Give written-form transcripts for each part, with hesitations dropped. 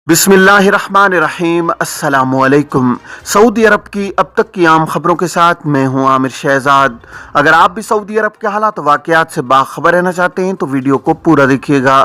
बिस्मिल्लाहिर्रहमानिर्रहीम। अस्सलाम वालेकुम। सऊदी अरब की अब तक की आम खबरों के साथ मैं हूं आमिर शहजाद। अगर आप भी सऊदी अरब के हालात वाक़यात से बाखबर रहना चाहते हैं तो वीडियो को पूरा देखिएगा।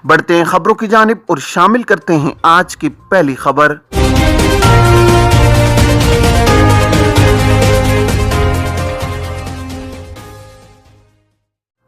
बढ़ते हैं खबरों की जानिब और शामिल करते हैं आज की पहली खबर।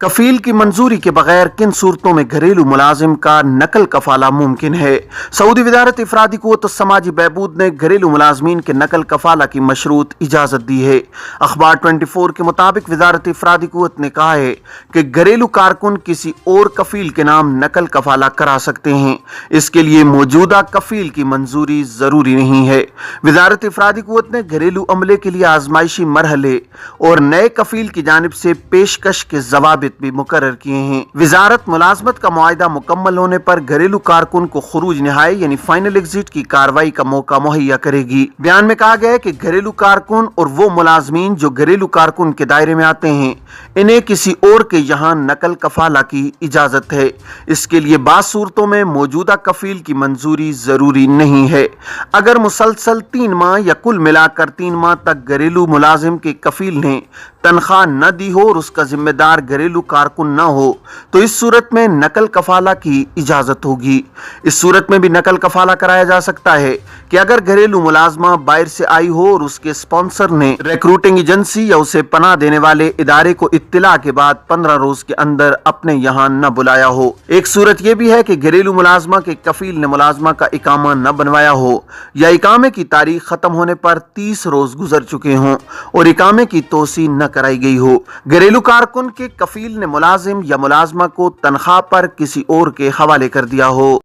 कफील की मंजूरी के बगैर किन सूरतों में घरेलू मुलाजिम का नकल कफाला मुमकिन है? सऊदी वजारत इफरादी क़ुव्वत समाजी बहबूद ने घरेलू मुलाजमीन के नकल कफाला की मशरूत इजाज़त दी है। अखबार 24 के मुताबिक वजारत इफरादी क़ुव्वत ने कहा है कि घरेलू कारकुन किसी और कफील के नाम नकल कफाला करा सकते हैं। इसके लिए मौजूदा कफील की मंजूरी ज़रूरी नहीं है। वजारत इफरादी क़ुव्वत ने घरेलू अमले के लिए आजमाइशी मरहले और नए कफील की जानिब से पेशकश के जवाब भी मुकर्रर किए हैं। वजारत मुलाजमत का मुआहिदा मुकम्मल होने पर घरेलू कारकुन को खुरूज निहाई यानी फाइनल एग्जिट की कार्रवाई का मौका मुहैया करेगी। बयान में कहा गया है कि घरेलू कारकुन और वो मुलाजमीन जो घरेलू कारकुन के दायरे में आते हैं इन्हें किसी और के यहाँ नकल कफाला की इजाजत है। इसके लिए बाज़ सूरतों में मौजूदा कफील की मंजूरी जरूरी नहीं है। अगर मुसलसल 3 माह या कुल मिलाकर 3 माह तक घरेलू मुलाजिम के कफील ने तनख्वाह न दी हो और उसका जिम्मेदार घरेलू कारकुन न हो तो इस सूरत में नकल कफाला की इजाजत होगी। इस सूरत में भी नकल कफाला कराया जा सकता है कि अगर घरेलू मुलाजमा बाहर से आई हो और उसके स्पॉन्सर ने रिक्रूटिंग एजेंसी या उसे पनाह देने वाले इदारे को इत्तिला के बाद 15 रोज के अंदर अपने यहाँ न बुलाया हो। एक सूरत यह भी है कि घरेलू मुलाजमा के कफील ने मुलाजमा का इकामा न बनवाया हो या इकामे की तारीख खत्म होने पर 30 रोज गुजर चुके हों और इकामे की तोसी न कराई गई हो। घरेलू कारकुन के कफील ने मुलाजिम या मुलाजमा को तनख्वाह पर किसी और के हवाले कर दिया हो।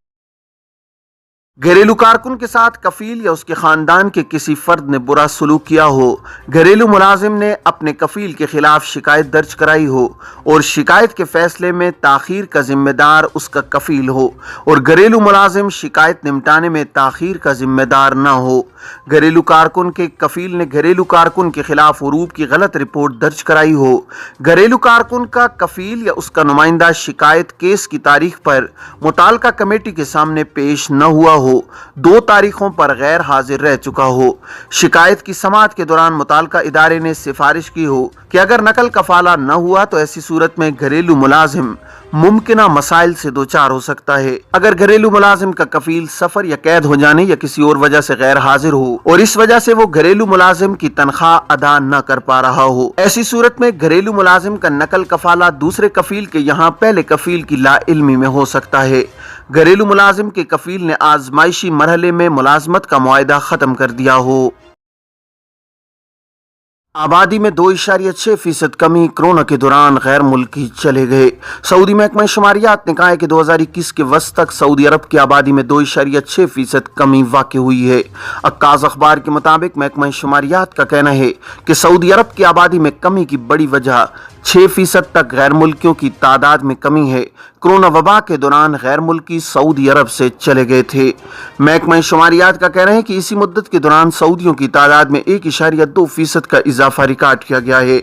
घरेलू कारकुन के साथ कफील या उसके खानदान के किसी फर्द ने बुरा सलूक किया हो, घरेलू मुलाजिम ने अपने कफील के खिलाफ शिकायत दर्ज कराई हो और शिकायत के फैसले में ताखीर का जिम्मेदार उसका कफील हो और घरेलू मुलाजिम शिकायत निपटाने में ताखीर का जिम्मेदार न हो। घरेलू कारकुन के कफील ने घरेलू कारकुन के खिलाफ उरूब की गलत रिपोर्ट दर्ज कराई हो, घरेलू कारकुन का कफील या उसका नुमाइंदा शिकायत केस की तारीख पर मुताल्लिका कमेटी के सामने पेश न हुआ हो, 2 तारीखों पर गैर हाजिर रह चुका हो, शिकायत की समाअत के दौरान मुताल्लिका इदारे ने सिफारिश की हो कि अगर नकल कफाला न हुआ तो ऐसी सूरत में घरेलू मुलाजिम मुमकिना मसाइल से दो चार हो सकता है। अगर घरेलू मुलाजिम का कफील सफर या कैद हो जाने या किसी और वजह से गैर हाजिर हो और इस वजह से वो घरेलू मुलाजिम की तनख्वाह अदा न कर पा रहा हो, ऐसी सूरत में घरेलू मुलाजिम का नकल कफाला दूसरे कफील के यहाँ पहले कफील की लाइल्मी में हो सकता है। घरेलू मुलाजिम के कफील ने आजमाइशी मरहले में मुलाजमत का मुआहिदा खत्म कर दिया हो। आबादी में 2.6% कमी कोरोना के दौरान गैर मुल्की चले गए। सऊदी महकमा शुमारियात ने कहा है कि 2021 के वस्त तक सऊदी अरब की आबादी में 2.6% कमी वाक़ हुई है। अक्काज़ अखबार के मुताबिक महकमा शुमारियात का कहना है कि सऊदी अरब की आबादी में कमी की बड़ी वजह 6% तक गैर मुल्कियों की तादाद में कमी है। कोरोना वबा के दौरान गैर मुल्की सऊदी अरब से चले गए थे। महकमा शुमारियात का कहना है कि इसी मुद्दत के दौरान सऊदियों की तादाद में 1.2% का इजाफा रिकॉर्ड किया गया है।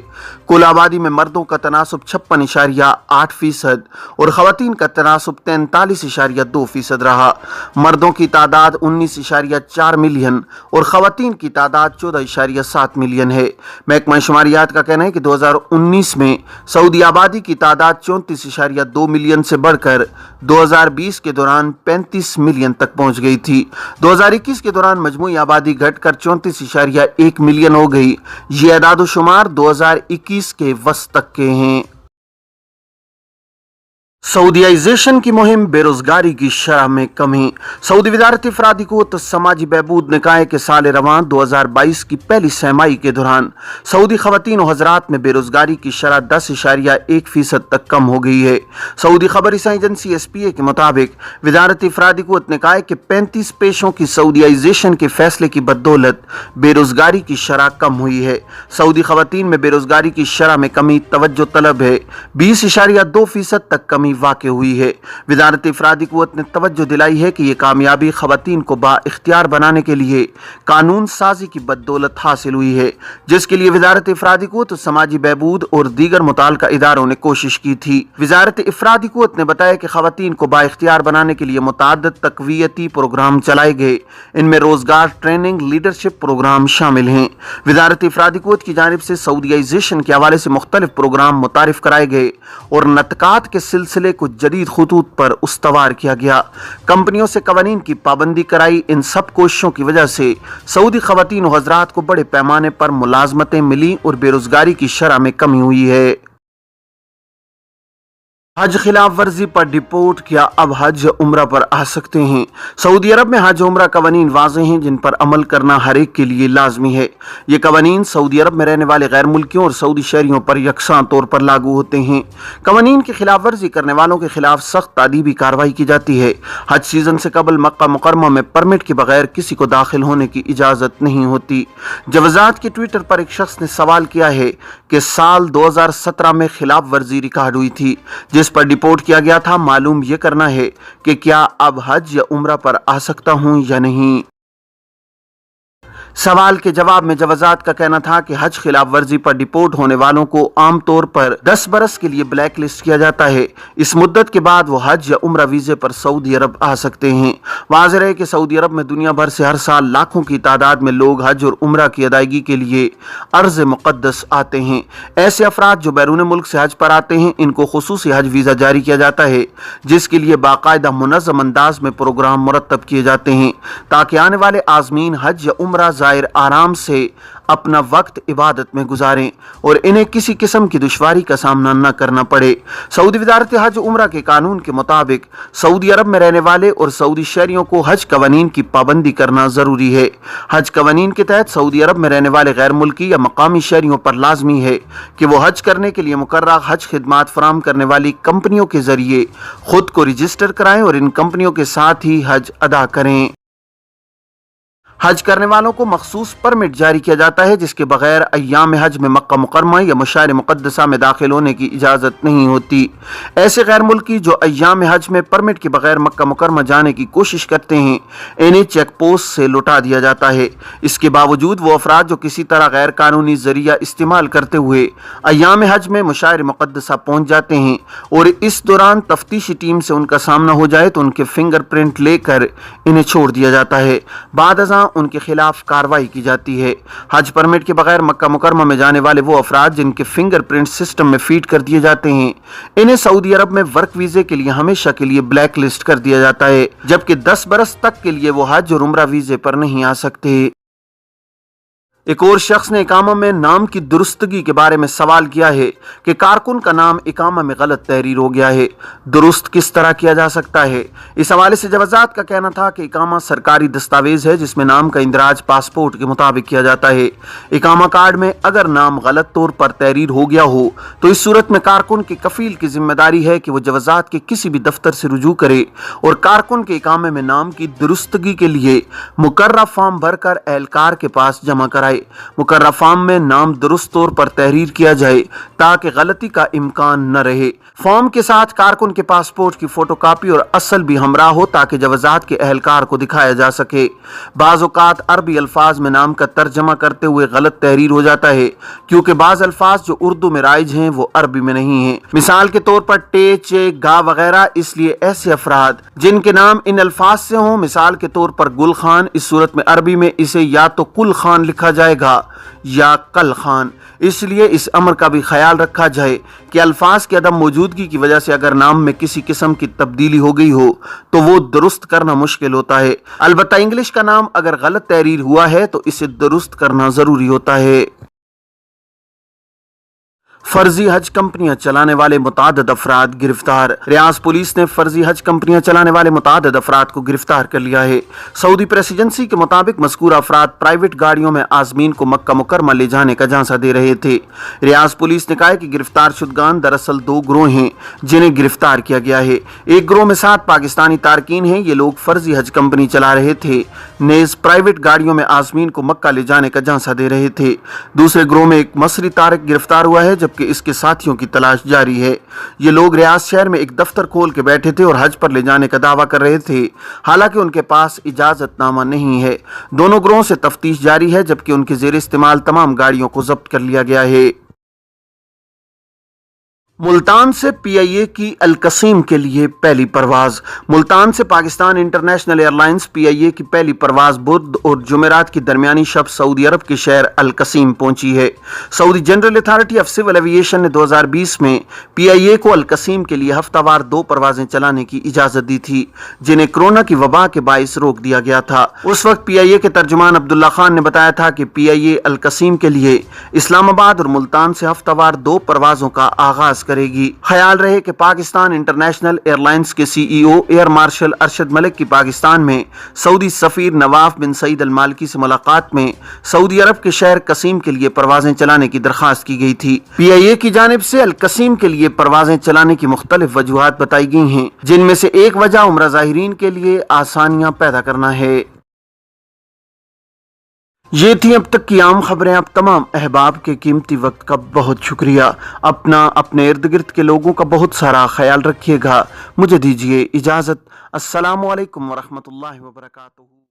कुल आबादी में मर्दों का तनासुब 56.8% और ख़वातीन का तनासुब 43.2% रहा। मर्दों की तादाद 19.4 मिलियन और ख़वातीन की तादाद 14.7 मिलियन है। महकमा शुमारियात का कहना है कि 2019 में सऊदी आबादी की तादाद 34.2 मिलियन से बढ़कर 2020 के दौरान 35 मिलियन तक पहुंच गई थी। 2021 के दौरान मजमूई आबादी घटकर 34.1 मिलियन हो गई। ये आदाद-ओ-शुमार 2021 के वस्त तक के हैं। सऊदीयाइजेशन की मुहिम बेरोजगारी की शरह में कमी। सऊदी वजारत इफरादी क़ुव्वत समाजी बहबूद ने कहा है कि साल रवान 2022 की पहली सहमाई के दौरान सऊदी ख़वातीन और हज़रात में बेरोजगारी की शरह 10.1% तक कम हो गई है। सऊदी खबर रसानी एजेंसी SPA के मुताबिक वजारत इफरादी क़ुव्वत ने कहा है कि 35 पेशों की सऊदीयाइजेशन के फैसले की बदौलत बेरोजगारी की शरह कम हुई है। सऊदी ख़वातीन में बेरोजगारी की शरह में कमी तवज्जो तलब है। 20.2% तक कमी वाक़ हुई है। वज़ारत इफ़रादी क़ुव्वत ने तवज्जो दिलाई है कि ये कामयाबी ख़वातीन को बाइख्तियार बनाने के लिए कानून साजी की बदौलत हासिल हुई है, जिसके लिए वज़ारत इफ़रादी क़ुव्वत, समाजी बहबूद और दीगर मुताल्लिक़ा इदारों ने कोशिश की थी। वज़ारत इफ़रादी क़ुव्वत ने बताया कि ख़वातीन को बाइख्तियार बनाने के लिए मुतअद्दिद तक़वियती प्रोग्राम चलाए गए। इनमें रोज़गार ट्रेनिंग, लीडरशिप प्रोग्राम शामिल हैं। वज़ारत इफ़रादी क़ुव्वत की जानिब से सऊदीयाइज़ेशन के हवाले से मुख्तलिफ प्रोग्राम मुतारिफ कराए गए और नतक़ात के सिलसिले को जदीद खुतूत पर उस्तवार किया गया। कंपनियों से कवानीन की पाबंदी कराई। इन सब कोशिशों की वजह से सऊदी ख़वातीन व हज़रात को बड़े पैमाने पर मुलाज़मतें मिली और बेरोज़गारी की शरह में कमी हुई है। हज खिलाफ वर्जी पर डिपोर्ट किया, अब हज उम्रा पर आ सकते हैं। सऊदी अरब में हज उम्रा कवानीन वाज़ेह हैं जिन पर अमल करना हर एक के लिए लाजमी है। ये कवानीन सऊदी अरब में रहने वाले गैर मुल्कियों और सऊदी शहरियों पर यकसां तौर पर लागू होते हैं। कवानीन की खिलाफ वर्जी करने वालों के खिलाफ सख्त तादीबी कार्रवाई की जाती है। हज सीजन से कबल मक्का मुकर्रमा में परमिट के बगैर किसी को दाखिल होने की इजाज़त नहीं होती। जवाज़ात के ट्विटर पर एक शख्स ने सवाल किया है कि साल 2017 में खिलाफ वर्जी रिकॉर्ड हुई थी जिस पर डिपोर्ट किया गया था। मालूम यह करना है कि क्या अब हज या उम्रा पर आ सकता हूं या नहीं। सवाल के जवाब में जवाज़ात का कहना था कि हज खिलाफ वर्जी पर डिपोर्ट होने वालों को आम तौर पर 10 बरस के लिए ब्लैक लिस्ट किया जाता है। इस मुद्दत के बाद वो हज या उम्रा वीज़े पर सऊदी अरब आ सकते हैं। वाज़ेह है कि सऊदी अरब में दुनिया भर से हर साल लाखों की तादाद में लोग हज और उम्रा की अदायगी के लिए अर्ज़ मुक़द्दस आते हैं। ऐसे अफराद जो बैरून मुल्क से हज पर आते हैं, इनको खुसूसी हज वीज़ा जारी किया जाता है, जिसके लिए बाकायदा मुनज़्ज़म अंदाज में प्रोग्राम मुरतब किए जाते हैं ताकि आने वाले आज़मीन हज या उम्रा ज़ाहिर आराम से अपना वक्त इबादत में गुजारें और इन्हें किसी किस्म की दुश्वारी का सामना न करना पड़े। सऊदी वज़ारत हज उम्रा के कानून के मुताबिक सऊदी अरब में रहने वाले और सऊदी शहरियों को हज कवानीन की पाबंदी करना ज़रूरी है। हज कवानीन के तहत सऊदी अरब में रहने वाले गैर मुल्की या मकामी शहरियों पर लाजमी है कि वो हज करने के लिए मुकर्रर हज खिदमात फराहम करने वाली कंपनियों के जरिए खुद को रजिस्टर कराएं और इन कंपनियों के साथ ही हज अदा करें। हज करने वालों को मखसूस परमिट जारी किया जाता है जिसके बगैर अय्याम हज में मक्का मुकर्रमा या मशार मुक़द्दसा में दाखिल होने की इजाज़त नहीं होती। ऐसे गैर मुल्की जो अय्याम हज में परमिट के बगैर मक्का मुकर्रमा जाने की कोशिश करते हैं, इन्हें चेक पोस्ट से लौटा दिया जाता है। इसके बावजूद वो अफराद जो किसी तरह गैर कानूनी जरिया इस्तेमाल करते हुए अय्याम हज में मशार मुक़द्दसा पहुँच जाते हैं और इस दौरान तफ्तीशी टीम से उनका सामना हो जाए तो उनके फिंगर प्रिंट लेकर इन्हें छोड़ दिया जाता है। बाद अज़ां उनके खिलाफ कार्रवाई की जाती है। हज परमिट के बगैर मक्का मुकर्रमा में जाने वाले वो अफराद जिनके फिंगरप्रिंट सिस्टम में फीड कर दिए जाते हैं, इन्हें सऊदी अरब में वर्क वीजे के लिए हमेशा के लिए ब्लैक लिस्ट कर दिया जाता है, जबकि 10 बरस तक के लिए वो हज और उम्रा वीजे पर नहीं आ सकते। एक और शख्स ने इकामा में नाम की दुरुस्तगी के बारे में सवाल किया है कि कारकुन का नाम इकामा में गलत तहरीर हो गया है, दुरुस्त किस तरह किया जा सकता है। इस हवाले से जवाज़ात का कहना था कि इकामा सरकारी दस्तावेज है जिसमें नाम का इंदराज पासपोर्ट के मुताबिक किया जाता है। इकामा कार्ड में अगर नाम गलत तौर पर तहरीर हो गया हो तो इस सूरत में कारकुन के कफील की जिम्मेदारी है कि वो जवाज़ात के किसी भी दफ्तर से रुजू करे और कारकुन के इकामे में नाम की दुरुस्तगी के लिए मुकर्रर फॉर्म भरकर एहलकार के पास जमा कराए। मुकर्रर फॉर्म में नाम दुरुस्त तौर पर तहरीर किया जाए ताकि गलती का इम्कान न रहे। फॉर्म के साथ कारकुन के पासपोर्ट की फोटोकॉपी और असल भी हमरा हो ताकि जवाज़ात के एहलकार को दिखाया जा सके। बाज़ औक़ात अरबी अल्फाज में नाम का तर्जमा करते हुए गलत तहरीर हो जाता है क्योंकि बाज़ अल्फाज जो उर्दू में राइज हैं वो अरबी में नहीं है। मिसाल के तौर पर टे, चे, गा वगैरह। इसलिए ऐसे अफराद जिनके नाम इन अल्फाज से हों, मिसाल के तौर पर गुल खान, इस सूरत में अरबी में इसे या तो कुल खान लिखा जाएगा या कल खान। इसलिए इस अमर का भी ख्याल रखा जाए कि अल्फाज की अदम मौजूदगी की वजह से अगर नाम में किसी किस्म की तब्दीली हो गई हो तो वो दुरुस्त करना मुश्किल होता है। अलबत्ता इंग्लिश का नाम अगर गलत तहरीर हुआ है तो इसे दुरुस्त करना जरूरी होता है। फर्जी हज कंपनियां चलाने वाले मुतादिद अफराद गिरफ्तार। रियाज पुलिस ने फर्जी हज कंपनियां चलाने वाले मुतादिद अफराद को गिरफ्तार कर लिया है। सऊदी प्रेस एजेंसी के मुताबिक मज़कूर अफराद प्राइवेट गाड़ियों में आज़मीन को मक्का मुकर्रमा ले जाने का झांसा दे रहे थे। रियाज पुलिस ने कहा है कि गिरफ्तार शुदगान दरअसल 2 गिरोह हैं जिन्हें गिरफ्तार किया गया है। एक गिरोह में 7 पाकिस्तानी तारकीन हैं। ये लोग फर्जी हज कंपनी चला रहे थे, नेज़ प्राइवेट गाड़ियों में आज़मीन को मक्का ले जाने का झांसा दे रहे थे। दूसरे गिरोह में एक मसरी तारिक गिरफ्तार हुआ है, जबकि जबकि इसके साथियों की तलाश जारी है। ये लोग रियाद शहर में एक दफ्तर खोल के बैठे थे और हज पर ले जाने का दावा कर रहे थे, हालांकि उनके पास इजाजतनामा नहीं है। दोनों गिरोहों से तफ्तीश जारी है, जबकि उनके जेर इस्तेमाल तमाम गाड़ियों को जब्त कर लिया गया है। मुल्तान से पीआईए की अल-कसीम के लिए पहली परवाज। मुल्तान से पाकिस्तान इंटरनेशनल एयरलाइंस पीआईए की पहली परवाज बुध और जुमेरात की दरमियानी शब सऊदी अरब के शहर अल-कसीम पहुंची है। Saudi general authority of civil aviation ने 2020 में पीआईए को अल-कसीम के लिए हफ्तावार 2 परवाजें चलाने की इजाजत दी थी, जिन्हें कोरोना की वबा के बाइस रोक दिया गया था। उस वक्त पीआईए के तर्जुमान अब्दुल्ला खान ने बताया था कि पीआईए अल-कसीम के लिए इस्लामाबाद और मुल्तान से हफ्तावार 2 परवाजों का आगाज करेगी। ख्याल रहे कि पाकिस्तान इंटरनेशनल एयरलाइंस के CEO air marshal Arshad Malik की पाकिस्तान में सऊदी सफीर नवाफ बिन सईद अल मालिकी से मुलाकात में सऊदी अरब के शहर कसीम के लिए परवाजें चलाने की दरखास्त की गई थी। पीआईए की जानिब से अल कसीम के लिए परवाजें चलाने की मुख्तलिफ वजूहात बताई गई हैं, जिनमें से एक वजह उम्रा ज़ाहिरीन के लिए आसानियां पैदा करना है। ये थी अब तक की आम खबरें। आप तमाम अहबाब के कीमती वक्त का बहुत शुक्रिया। अपने इर्द गिर्द के लोगों का बहुत सारा ख्याल रखिएगा। मुझे दीजिए इजाज़त। अस्सलामु अलैकुम वरहमतुल्लाहि वबरकातुहू।